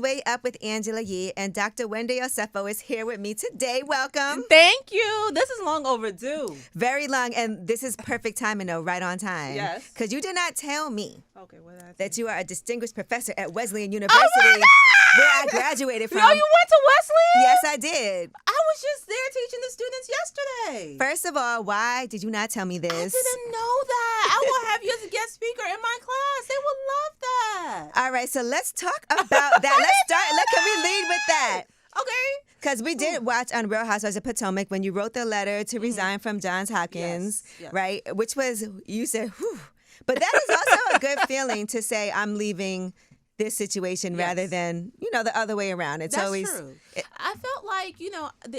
Way Up with Angela Yee, and Dr. Wendy Osefo is here with me today. Welcome. Thank you. This is long overdue. Very long, and this is perfect timing, though, right on time. Yes. Because you did not tell me that you are a distinguished professor at Wesleyan University, where I graduated from. Oh, you went to Wesleyan? Yes, I did. I was just there teaching the students yesterday. First of all, why did you not tell me this? I didn't know that. I will have you as a guest speaker in my class. They would love that. All right, so let's talk about that. Can we lead with that? Okay. Because we did watch on Real Housewives of Potomac when you wrote the letter to resign from Johns Hopkins, Yes. right? Which was, you said, whew. But that is also a good feeling to say, I'm leaving this situation rather than, the other way around. It's That's always true. I felt like,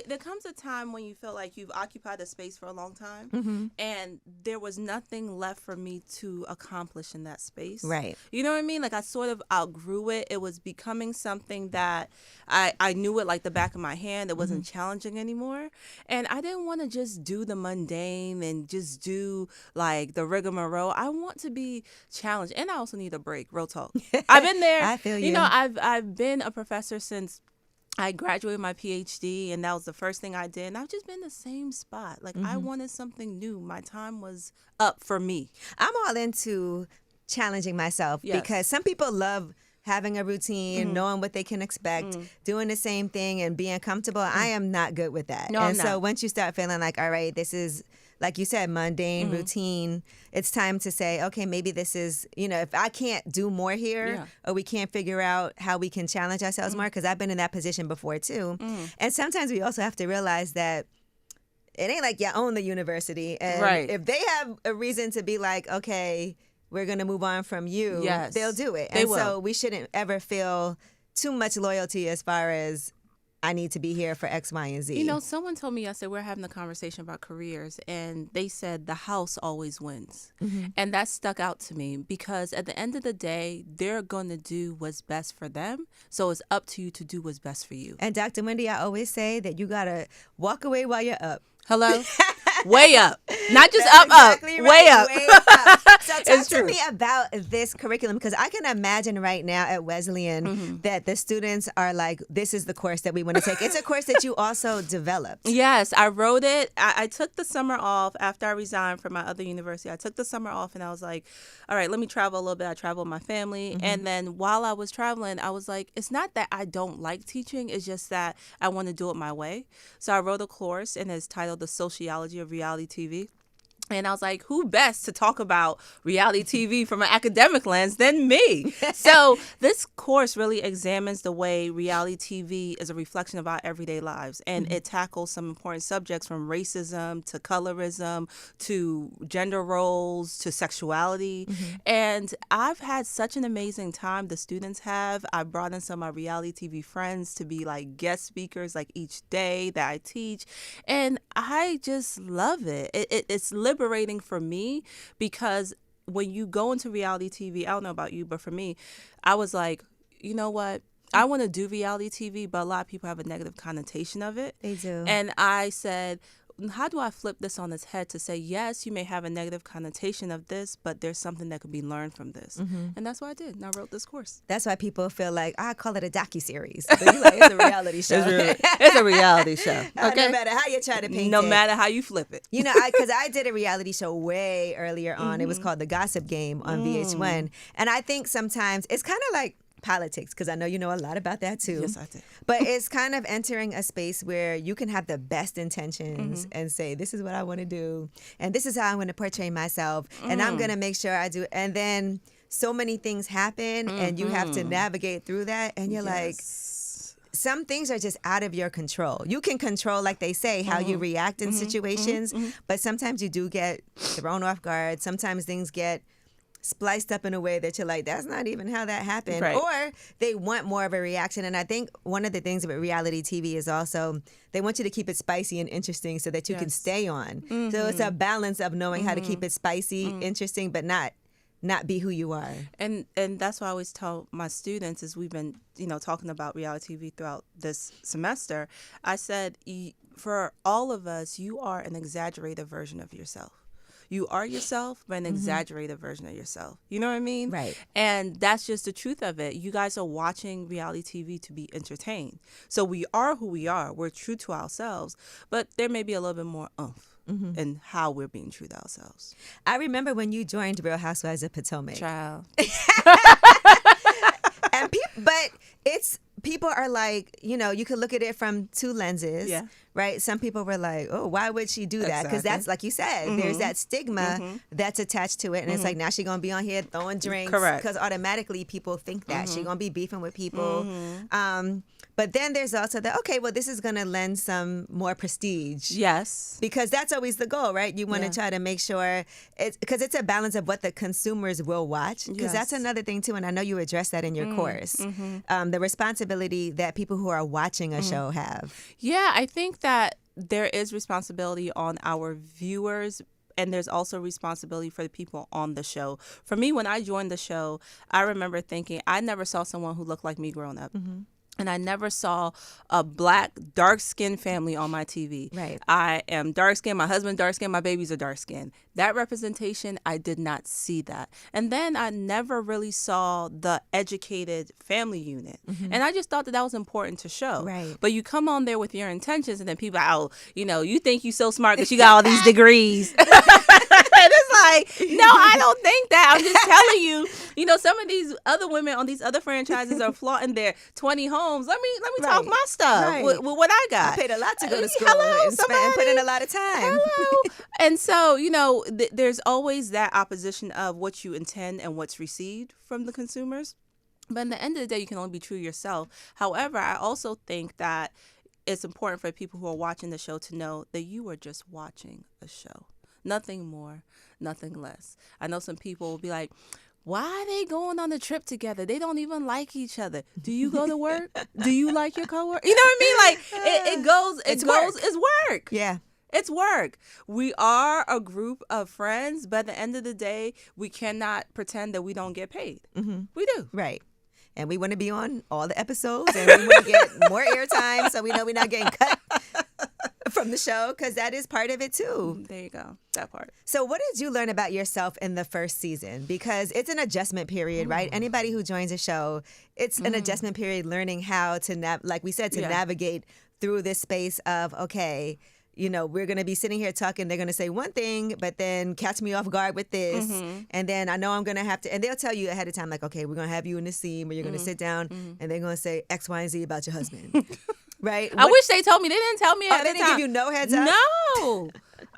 there comes a time when you feel like you've occupied a space for a long time and there was nothing left for me to accomplish in that space. Right. You know what I mean? Like I sort of outgrew it. It was becoming something that I knew it like the back of my hand. It wasn't challenging anymore. And I didn't want to just do the mundane and just do like the rigmarole. I want to be challenged. And I also need a break. Real talk. I've been there. I feel you. I've been a professor since I graduated my PhD, and that was the first thing I did. And I've just been in the same spot. Like I wanted something new. My time was up for me. I'm all into challenging myself because some people love having a routine, knowing what they can expect, doing the same thing and being comfortable. I am not good with that. No, and I'm so not. once you start feeling like, all right, this is, like you said, mundane, routine, it's time to say, okay, maybe this is, if I can't do more here or we can't figure out how we can challenge ourselves more, because I've been in that position before too. And sometimes we also have to realize that it ain't like you own the university. And if they have a reason to be like, okay, we're going to move on from you, they'll do it. They will. So we shouldn't ever feel too much loyalty as far as I need to be here for X, Y, and Z. Someone told me yesterday, we're having a conversation about careers, and they said the house always wins. And that stuck out to me because at the end of the day, they're going to do what's best for them. So it's up to you to do what's best for you. And Dr. Wendy, I always say that you got to walk away while you're up. Hello? Way up. Not just That's up, exactly up. Right. Way up. So talk It's to true. me about this curriculum, because I can imagine right now at Wesleyan that the students are like, this is the course that we want to take. It's a course that you also developed. Yes, I wrote it. I took the summer off after I resigned from my other university. I took the summer off and I was like, all right, let me travel a little bit. I traveled with my family. And then while I was traveling, I was like, it's not that I don't like teaching. It's just that I want to do it my way. So I wrote a course and it's titled The Sociology of Reality TV. And I was like, who best to talk about reality TV from an academic lens than me? So this course really examines the way reality TV is a reflection of our everyday lives. And it tackles some important subjects from racism to colorism to gender roles to sexuality. And I've had such an amazing time. The students have. I brought in some of my reality TV friends to be like guest speakers like each day that I teach. And I just love it. It's liberating for me because when you go into reality TV, I don't know about you, but for me, I was like, you know what? I want to do reality TV, but a lot of people have a negative connotation of it. They do. And I said, how do I flip this on its head to say, yes, you may have a negative connotation of this, but there's something that could be learned from this. And that's what I did. And I wrote this course. That's why people feel like, I call it a docuseries. But you're like, it's a reality show. It's a reality show. Okay? No matter how you try to paint No it. matter how you flip it. Because I did a reality show way earlier on. It was called The Gossip Game on VH1. And I think sometimes it's kind of like politics, because I know you know a lot about that too. Yes, I did. But it's kind of entering a space where you can have the best intentions and say, this is what I want to do. And this is how I'm going to portray myself. And I'm going to make sure I do. And then so many things happen and you have to navigate through that. And you're like, some things are just out of your control. You can control, like they say, how you react in situations. But sometimes you do get thrown off guard. Sometimes things get spliced up in a way that you're like, that's not even how that happened. Right. Or they want more of a reaction. And I think one of the things about reality TV is also they want you to keep it spicy and interesting so that you can stay on. So it's a balance of knowing how to keep it spicy, interesting, but not be who you are. And that's what I always tell my students is we've been, talking about reality TV throughout this semester. I said, for all of us, you are an exaggerated version of yourself. You are yourself, but an exaggerated version of yourself. You know what I mean? Right. And that's just the truth of it. You guys are watching reality TV to be entertained. So we are who we are. We're true to ourselves, but there may be a little bit more oomph in how we're being true to ourselves. I remember when you joined Real Housewives of Potomac. Child. And but it's people are like, you know, you could look at it from two lenses, right? Some people were like, oh, why would she do that? Because that's, like you said, there's that stigma that's attached to it. And it's like, now she's going to be on here throwing drinks. Correct. Because automatically people think that. She's going to be beefing with people. But then there's also the, okay, well, this is going to lend some more prestige. Yes. Because that's always the goal, right? You want to try to make sure, because it's a balance of what the consumers will watch. Because that's another thing, too, and I know you address that in your course. The responsibility that people who are watching a show have. Yeah, I think that there is responsibility on our viewers, and there's also responsibility for the people on the show. For me, when I joined the show, I remember thinking I never saw someone who looked like me growing up. And I never saw a black, dark-skinned family on my TV. Right. I am dark-skinned. My husband dark-skinned. My babies are dark-skinned. That representation, I did not see that. And then I never really saw the educated family unit. And I just thought that was important to show. Right. But you come on there with your intentions, and then people, oh, you know, you think you're so smart because you got all these degrees. And it's like, no, I don't think that. I'm just telling you, you know, some of these other women on these other franchises are flaunting their 20 homes. Let me talk my stuff with what I got. I paid a lot to go to school and put in a lot of time. And so, you know, there's always that opposition of what you intend and what's received from the consumers. But in the end of the day, you can only be true to yourself. However, I also think that it's important for people who are watching the show to know that you are just watching a show. Nothing more, nothing less. I know some people will be like, why are they going on a trip together? They don't even like each other. Do you go to work? Do you like your coworker? You know what I mean? Like it's work. Yeah. It's work. We are a group of friends, but at the end of the day, we cannot pretend that we don't get paid. We do. Right. And we want to be on all the episodes, and we want to get more airtime so we know we're not getting cut from the show, because that is part of it too. There you go. That part. So what did you learn about yourself in the first season? Because it's an adjustment period, right? Anybody who joins a show, it's an adjustment period, learning how to, like we said, to navigate through this space of, okay, you know, we're going to be sitting here talking. They're going to say one thing, but then catch me off guard with this. And then I know I'm going to have to, and they'll tell you ahead of time, like, okay, we're going to have you in the scene where you're going to sit down and they're going to say X, Y, and Z about your husband. Right? I wish they told me. They didn't tell me ahead of time. They didn't give you no heads up? No.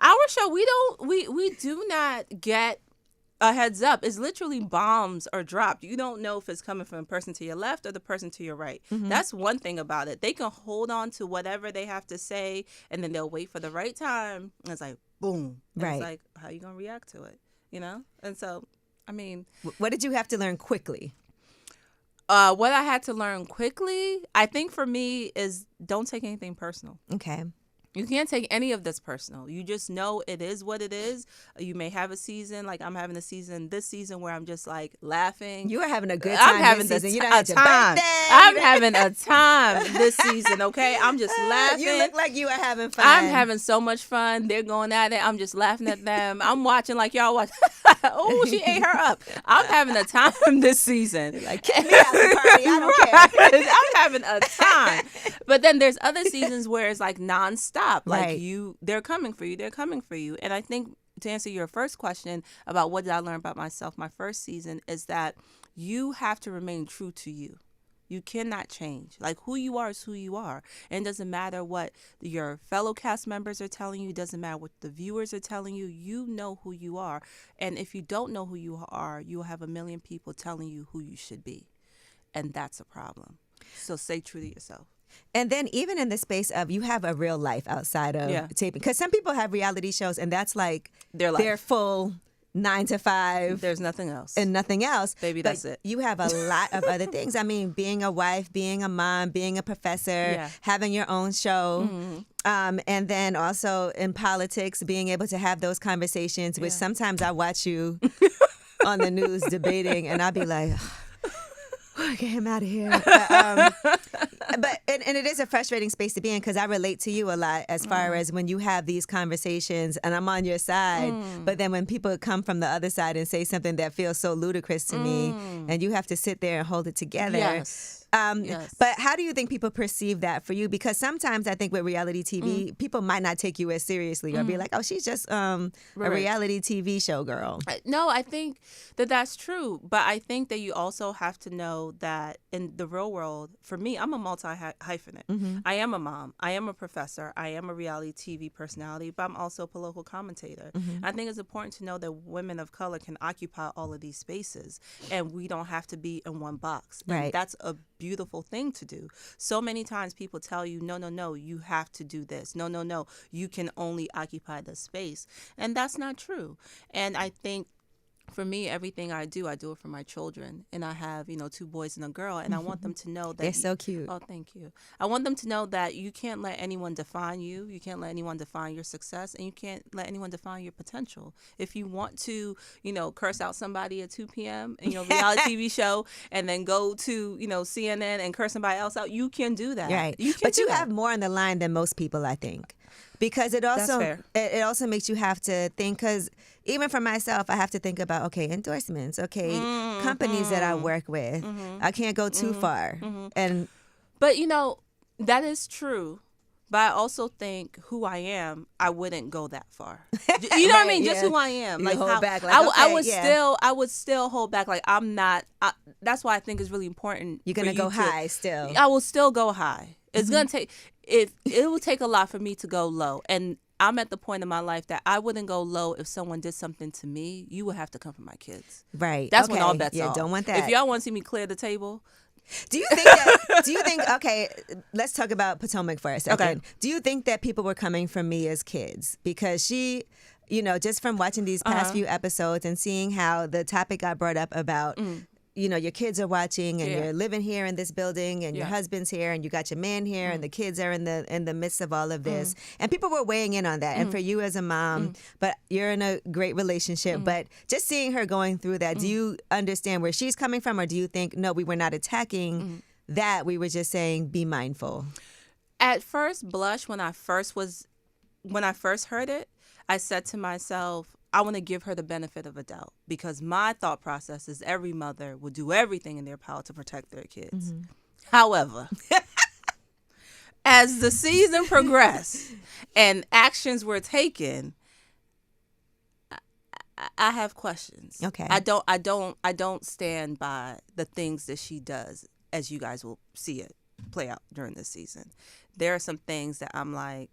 Our show, we do not get a heads up. It's literally bombs are dropped. You don't know if it's coming from the person to your left or the person to your right. That's one thing about it. They can hold on to whatever they have to say, and then they'll wait for the right time. And it's like, boom. And right. It's like, how you going to react to it? You know? And so, I mean. What did you have to learn quickly? What I had to learn quickly, I think for me, is don't take anything personal. Okay. You can't take any of this personal. You just know it is what it is. You may have a season, like I'm having a season this season where I'm just like laughing. You are having a good time. I'm having this season. a time. I'm having a time this season, okay? I'm just laughing. You look like you are having fun. I'm having so much fun. They're going at it. I'm just laughing at them. I'm watching like y'all watch. Oh, she ate her up. I'm having a time this season. Like, kick me out the party. I don't care. I'm having a time. But then there's other seasons where it's like nonstop. Like right. They're coming for you. They're coming for you. And I think to answer your first question about what did I learn about myself my first season is that you have to remain true to you. You cannot change. Like, who you are is who you are. And it doesn't matter what your fellow cast members are telling you. It doesn't matter what the viewers are telling you. You know who you are. And if you don't know who you are, you'll have a million people telling you who you should be. And that's a problem. So stay true to yourself. And then even in the space of you have a real life outside of taping. Because some people have reality shows and that's like their full 9 to 5. There's nothing else. And nothing else. Baby, that's it. You have a lot of other things. I mean, being a wife, being a mom, being a professor, having your own show. And then also in politics, being able to have those conversations, which sometimes I watch you on the news debating and I'll be like... Get him out of here. But it is a frustrating space to be in because I relate to you a lot as far as when you have these conversations and I'm on your side, but then when people come from the other side and say something that feels so ludicrous to me, and you have to sit there and hold it together. Yes. But how do you think people perceive that for you? Because sometimes I think with reality TV, people might not take you as seriously or be like, oh, she's just a reality TV show girl. No, I think that that's true. But I think that you also have to know that in the real world, for me, I'm a multi-hyphenate. I am a mom. I am a professor. I am a reality TV personality, but I'm also a political commentator. I think it's important to know that women of color can occupy all of these spaces, and we don't have to be in one box. And Right. that's a beautiful thing to do. So many times people tell you, no, you have to do this. No, you can only occupy this space. And that's not true. And I think for me, everything I do it for my children. And I have, 2 boys and a girl. And I want them to know that. They're so cute. Oh, thank you. I want them to know that you can't let anyone define you. You can't let anyone define your success. And you can't let anyone define your potential. If you want to, curse out somebody at 2 p.m. in your reality TV show and then go to, CNN and curse somebody else out, you can do that. Right. You can but do you that. have more on the line than most people, I think. Because it also it also makes you have to think, because even for myself, I have to think about, okay, endorsements, okay, companies that I work with. I can't go too far. But, that is true. But I also think who I am, I wouldn't go that far. You know what I mean? Just who I am. You like hold back. Like, I would still hold back. Like I'm not. That's why I think it's really important. You're gonna go high still. I will still go high. It's gonna take. It will take a lot for me to go low, and I'm at the point in my life that I wouldn't go low if someone did something to me. You would have to come for my kids. Right. That's when all bets off. Don't want that. If y'all want to see me clear the table. Do you think okay, let's talk about Potomac for a second. Okay. Do you think that people were coming from me as kids? Because she, just from watching these past few episodes and seeing how the topic got brought up about, your kids are watching and you're living here in this building and your husband's here and you got your man here and the kids are in the midst of all of this. And people were weighing in on that. And for you as a mom, but you're in a great relationship, but just seeing her going through that, do you understand where she's coming from, or do you think, no, we were not attacking that, we were just saying be mindful? At first blush, when I first heard it, I said to myself, I want to give her the benefit of a doubt, because my thought process is every mother would do everything in their power to protect their kids. However, as the season progressed and actions were taken, I have questions. Okay. I don't stand by the things that she does, as you guys will see it play out during this season. There are some things that I'm like,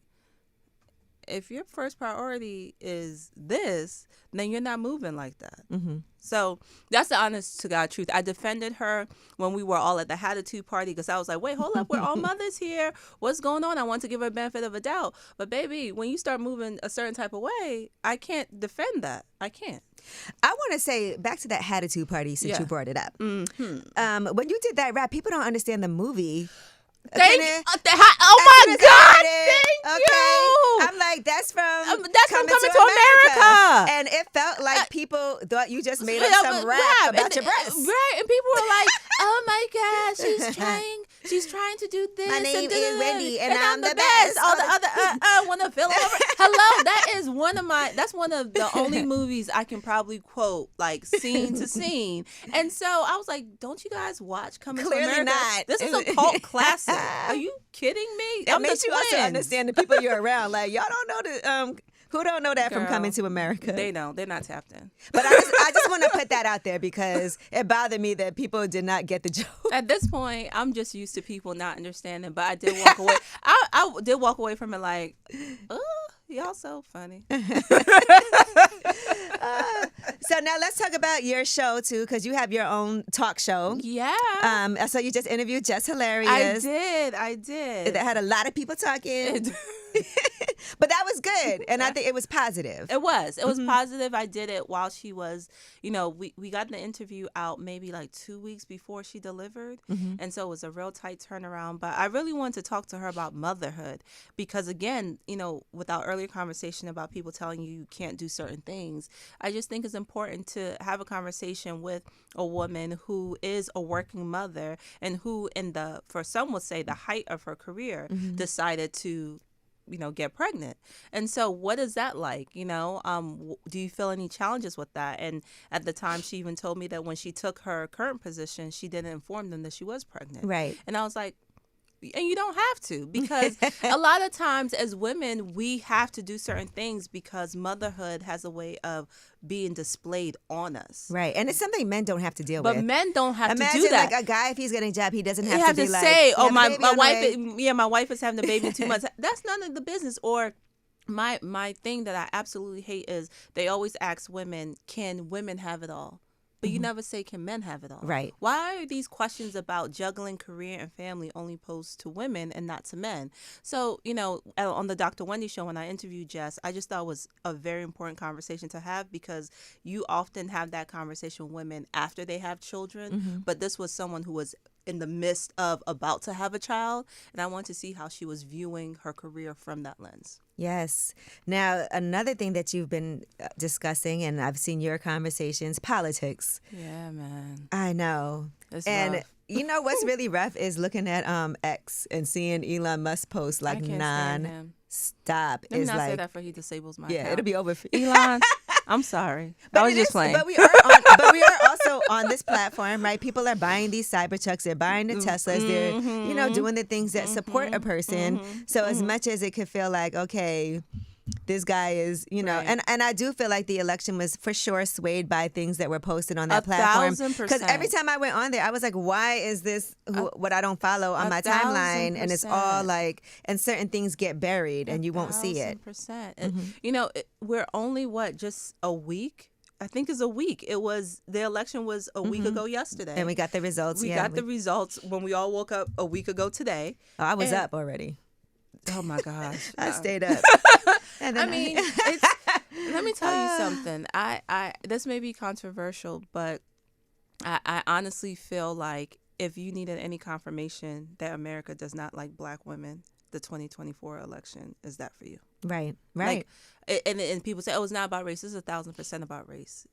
if your first priority is this, then you're not moving like that. So that's the honest to God truth. I defended her when we were all at the Hatitude party, because I was like, wait, hold up, we're all mothers here. What's going on? I want to give her the benefit of a doubt. But baby, when you start moving a certain type of way, I can't defend that. I can't. I want to say back to that Hatitude party since you brought it up. When you did that rap, people don't understand the movie. Oh my God! Thank you. I'm like, that's from Coming to America. And it felt like people thought you just made up some rap about your breasts. Right, and people were like, oh my God, she's trying to do this. My name is Wendy, and I'm the best. best. All the other, want to fill over. Hello, that's one of the only movies I can probably quote, like, scene to scene. And so I was like, don't you guys watch Coming to America? Clearly not. This is a cult classic. Are you kidding me? That makes you also understand the people you're around. Like, y'all don't know who don't know that from Coming to America? They don't. They're not tapped in. But I just want to put that out there because it bothered me that people did not get the joke. At this point, I'm just used to people not understanding, but I did walk away. I did walk away from it like, oh, y'all so funny. So now let's talk about your show too, because you have your own talk show. Yeah. So you just interviewed Just Hilarious. I did. That had a lot of people talking. But that was good. And I think it was positive. It was positive. I did it while she was, we got the interview out maybe like 2 weeks before she delivered. And so it was a real tight turnaround. But I really wanted to talk to her about motherhood because, again, with our earlier conversation about people telling you can't do certain things, I just think it's important to have a conversation with a woman who is a working mother and who for some would say the height of her career decided to get pregnant. And so what is that like? Do you feel any challenges with that? And at the time, she even told me that when she took her current position, she didn't inform them that she was pregnant. Right. And I was like, and you don't have to, because a lot of times as women, we have to do certain things because motherhood has a way of being displayed on us. Right. And it's something men don't have to deal with. But men don't have Imagine to do that. Like a guy, if he's getting a job, he doesn't He have to be to like, say, oh, my wife, my wife is having a baby in 2 months. That's none of the business. Or my thing that I absolutely hate is they always ask women, can women have it all? But you never say, can men have it all? Right. Why are these questions about juggling career and family only posed to women and not to men? So, on the Dr. Wendy show, when I interviewed Jess, I just thought it was a very important conversation to have because you often have that conversation with women after they have children. But this was someone who was in the midst of about to have a child. And I want to see how she was viewing her career from that lens. Yes. Now, another thing that you've been discussing, and I've seen your conversations, politics. Yeah, man. I know. It's and rough. You know what's really rough is looking at X and seeing Elon Musk post like non-stop. Let me not say that for he disables my account. It'll be over for Elon. I'm sorry. I was just playing. But we are also on this platform, right? People are buying these Cybertrucks. They're buying the Teslas. They're, doing the things that support a person. So as much as it could feel like, okay, this guy is, right. and I do feel like the election was for sure swayed by things that were posted on that platform. 1,000%. Because every time I went on there, I was like, why is this what I don't follow on my timeline? And it's all like, and certain things get buried and you won't see it. 1,000%. We're only, just a week? I think it's a week. The election was a week ago yesterday. And we got the results. We got the results when we all woke up a week ago today. Oh, I was up already. Oh my gosh. I stayed up. And then let me tell you something. I this may be controversial, but I honestly feel like if you needed any confirmation that America does not like Black women, the 2024 election is that for you. Right. Like, and people say, oh, it's not about race. This is 1,000% about race.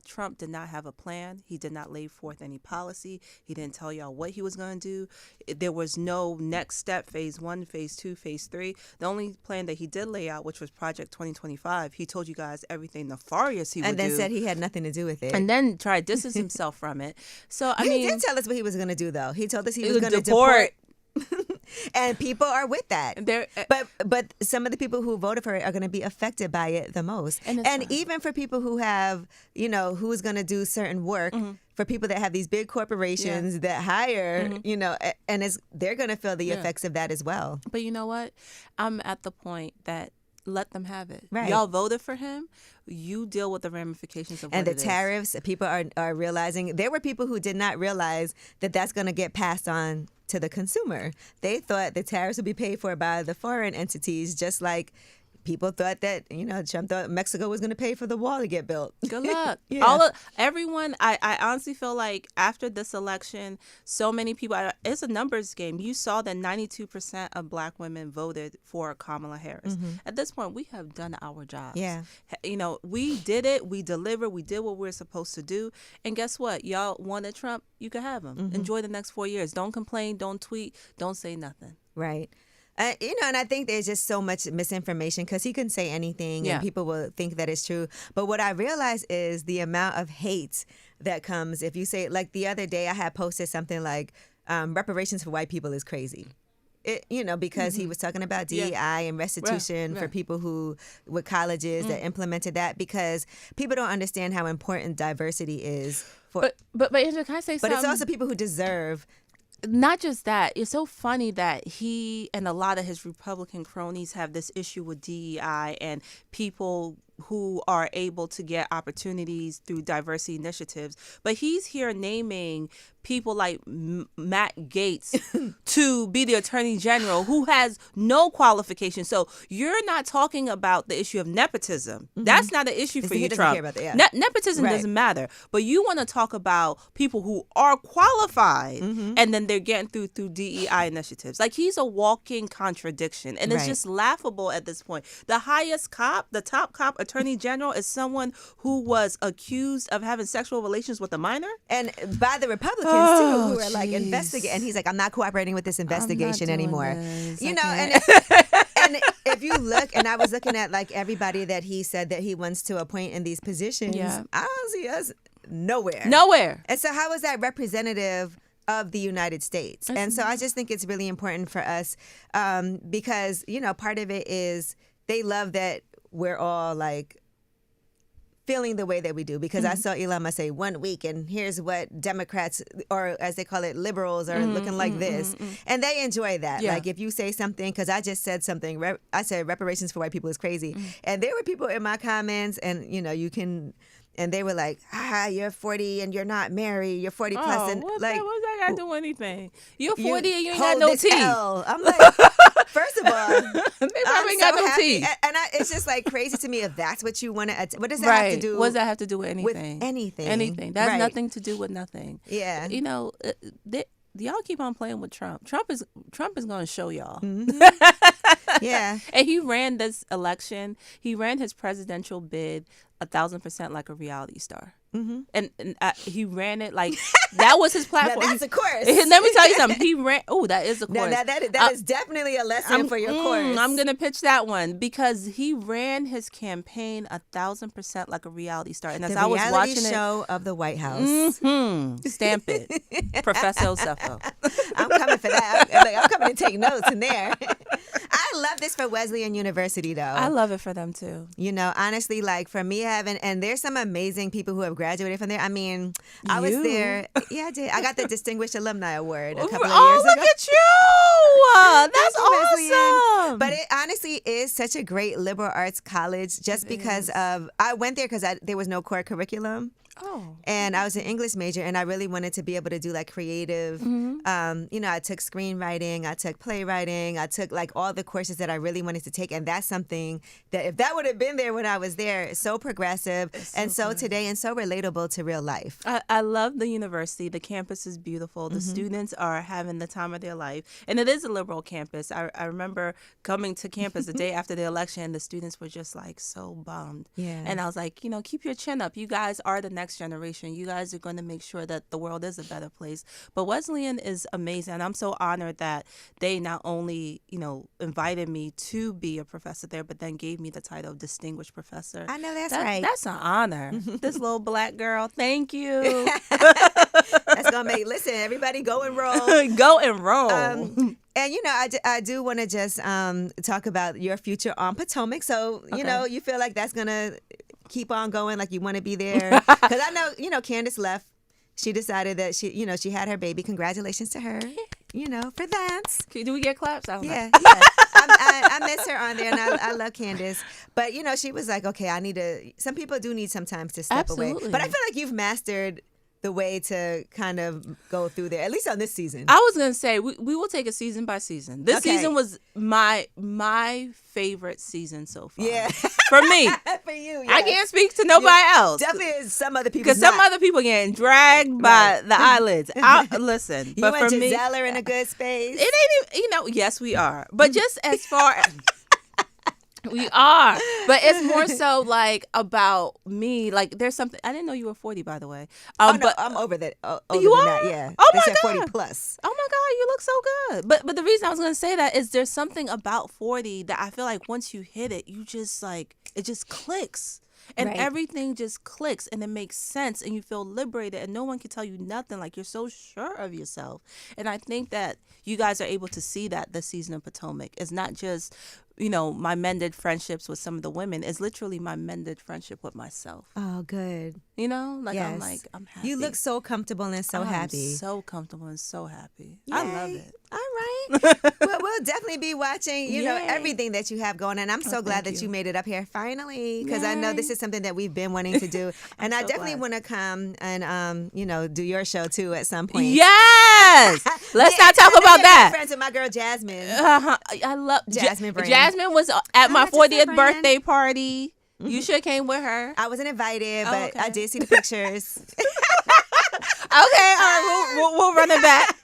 Trump did not have a plan. He did not lay forth any policy. He didn't tell y'all what he was going to do. There was no next step, phase 1, phase 2, phase 3. The only plan that he did lay out, which was Project 2025, he told you guys everything nefarious he would do. And then said he had nothing to do with it. And then tried to distance himself from it. So, he did tell us what he was going to do, though. He told us he was going to deport. And people are with that. But some of the people who voted for it are going to be affected by it the most. And even for people who have, who's going to do certain work, for people that have these big corporations that hire, and they're going to feel the effects of that as well. But you know what? I'm at the point that let them have it. Right. Y'all voted for him. You deal with the ramifications of what it is. And the tariffs, people are realizing. There were people who did not realize that that's going to get passed on to the consumer. They thought the tariffs would be paid for by the foreign entities, just like people thought that, Trump thought Mexico was going to pay for the wall to get built. Good luck. Everyone, I honestly feel like after this election, so many people, it's a numbers game. You saw that 92% of Black women voted for Kamala Harris. At this point, we have done our jobs. Yeah. We did it. We delivered. We did what we were supposed to do. And guess what? Y'all wanted Trump. You can have him. Enjoy the next 4 years. Don't complain. Don't tweet. Don't say nothing. Right. And I think there's just so much misinformation because he can say anything and people will think that it's true. But what I realize is the amount of hate that comes if you say, like the other day I had posted something like reparations for white people is crazy. Because he was talking about DEI and restitution for people who, with colleges that implemented that, because people don't understand how important diversity is. But Angela, can I say something? But it's also people who deserve. Not just that, it's so funny that he and a lot of his Republican cronies have this issue with DEI and people who are able to get opportunities through diversity initiatives. But he's here naming people like Matt Gaetz to be the attorney general who has no qualification. So you're not talking about the issue of nepotism. That's not an issue for you, Trump. Care about that, yeah. Nepotism doesn't matter. But you want to talk about people who are qualified and then they're getting through DEI initiatives. Like, he's a walking contradiction. And it's just laughable at this point. The highest cop, the top cop attorney general is someone who was accused of having sexual relations with a minor. And by the Republicans, too, who are like investigating. And he's like, I'm not cooperating with this investigation anymore. You know, and if you look, and I was looking at like everybody that he said that he wants to appoint in these positions, I don't see us nowhere. And so how is that representative of the United States? And so I just think it's really important for us because, you know, part of it is they love that we're all like feeling the way that we do, because I saw Elon Musk say 1 week and here's what Democrats, or as they call it, liberals, are looking like this. And they enjoy that. Like, if you say something, because I just said something, I said reparations for white people is crazy. And there were people in my comments, and, you know, you can... And they were like, you're 40 and you're not married. You're 40 plus. And what's like, that got to do anything? You're 40 and you ain't got no teeth. I'm like, first of all, they probably got no teeth. And it's just like crazy to me if that's what you want to. What does that have to do? What does that have to do with anything? Anything. That's nothing to do with nothing. Yeah. You know, y'all keep on playing with Trump. Trump is going to show y'all. Yeah. And he ran this election. He ran his presidential bid 1,000% like a reality star. And he ran it like that was his platform. Now that's a course. Let me tell you something. He ran. Oh, that is a course. Now that is definitely a lesson for your course. I'm gonna pitch that one because he ran his campaign 1,000% like a reality star. And as I was watching the reality show of the White House. Stamp it, Professor Osefo. I'm coming for that. I'm coming to take notes in there. I love this for Wesleyan University, though. I love it for them too. You know, honestly, like for me and there's some amazing people who have graduated from there. I mean, I was there. Yeah, I did. I got the Distinguished Alumni Award a couple of years ago. Look at you! That's awesome. But it honestly is such a great liberal arts college just because of, I went there because there was no core curriculum. And I was an English major, and I really wanted to be able to do like creative. You know, I took screenwriting, I took playwriting, I took like all the courses that I really wanted to take, and that's something that if that would have been there when I was there, it's so progressive and so today and so relatable to real life. I love the university. The campus is beautiful. The students are having the time of their life, and it is a liberal campus. I remember coming to campus the day after the election, and the students were just like so bummed. Yeah. And I was like, you know, keep your chin up. You guys are the next generation. You guys are going to make sure that the world is a better place. But Wesleyan is amazing. I'm so honored that they not only, you know, invited me to be a professor there, but then gave me the title of distinguished professor. I know that's right. That's an honor. This little black girl. Thank you. That's going to make, listen, everybody go and roll. Go and roll. And, you know, I do want to just talk about your future on Potomac. So, you know, you feel like that's going to keep on going, like you want to be there? Because I know, you know, Candace left. She decided that she had her baby. Congratulations to her, you know, for that. Do we get claps? I don't know. Yeah. I miss her on there, and I love Candace. But, you know, she was like, okay, some people do need sometimes to step away. But I feel like you've mastered the way to kind of go through there, at least on this season. I was going to say, we will take it season by season. This season was my favorite season so far. Yeah. For me. For you, yes. I can't speak to nobody else. Definitely some other people. Because some other people getting dragged by the eyelids. Listen. You but and for Giselle me, are in a good space. It ain't even, you know, yes, we are. But just as far as... We are, but it's more so like about me. Like there's something I didn't know you were 40, by the way. No, but I'm over that. You are? That, yeah. Oh they my said God. 40 plus. Oh my God, you look so good. But the reason I was going to say that is there's something about 40 that I feel like once you hit it, you just like it just clicks. And everything just clicks and it makes sense and you feel liberated and no one can tell you nothing. Like you're so sure of yourself. And I think that you guys are able to see that this season of Potomac. It's not just, you know, my mended friendships with some of the women. It's literally my mended friendship with myself. Oh, good. You know, like yes. I'm happy. You look so comfortable and so happy. So comfortable and so happy. Yay. I love it. All right. We'll definitely be watching, you know, everything that you have going. And I'm so glad that you made it up here finally, because I know this is something that we've been wanting to do. And I definitely want to come and, you know, do your show too at some point. Yes. Let's not talk about that. Friends with my girl Jasmine. I love Jasmine. Jasmine was at my 40th birthday party. You should have came with her. I wasn't invited, but I did see the pictures. Okay, all right, we'll run it back.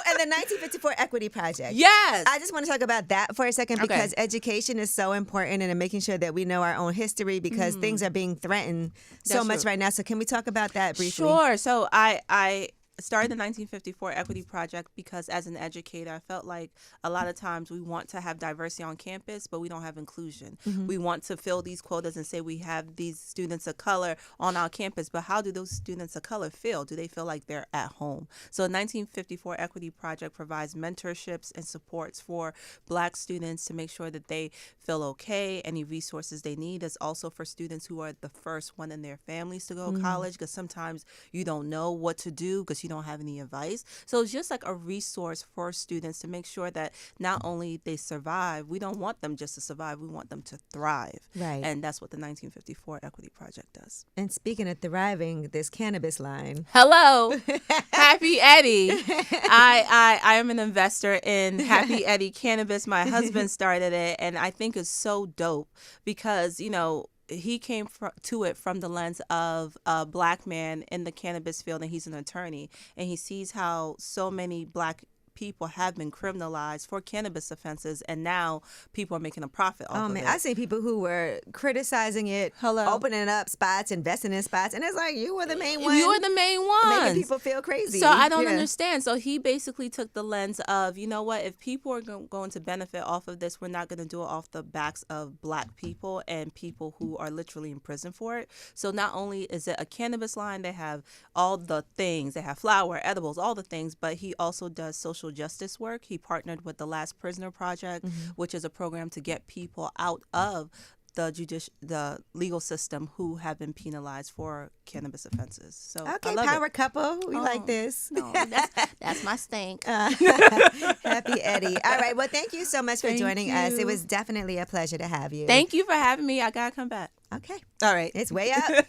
And the 1954 Equity Project. Yes. I just want to talk about that for a second, because education is so important, and in making sure that we know our own history, because things are being threatened so much right now. So can we talk about that briefly? Sure. So I started the 1954 Equity Project because as an educator, I felt like a lot of times we want to have diversity on campus, but we don't have inclusion. We want to fill these quotas and say we have these students of color on our campus, but how do those students of color feel? Do they feel like they're at home? So the 1954 Equity Project provides mentorships and supports for Black students to make sure that they feel okay. Any resources they need is also for students who are the first one in their families to go to college, because sometimes you don't know what to do because you don't have any advice. So it's just like a resource for students to make sure that not only they survive, we don't want them just to survive, we want them to thrive. Right. And that's what the 1954 Equity Project does. And speaking of thriving, this cannabis line. Hello, Happy Eddie. I am an investor in Happy Eddie Cannabis. My husband started it, and I think it's so dope because, you know, he came to it from the lens of a Black man in the cannabis field, and he's an attorney, and he sees how so many Black people have been criminalized for cannabis offenses, and now people are making a profit off of it. I see people who were criticizing it, opening up spots, investing in spots, and it's like, you were the main one. You were the main one. Making people feel crazy. So I don't understand. So he basically took the lens of, you know what, if people are going to benefit off of this, we're not going to do it off the backs of Black people and people who are literally in prison for it. So not only is it a cannabis line, they have all the things. They have flour, edibles, all the things, but he also does social justice work. He partnered with the Last Prisoner Project, which is a program to get people out of the legal system who have been penalized for cannabis offenses. So okay, power couple. We like this. No, that's my stink. Happy Eddie. All right. Well, thank you so much for joining us. It was definitely a pleasure to have you. Thank you for having me. I gotta come back. Okay. All right. It's way up.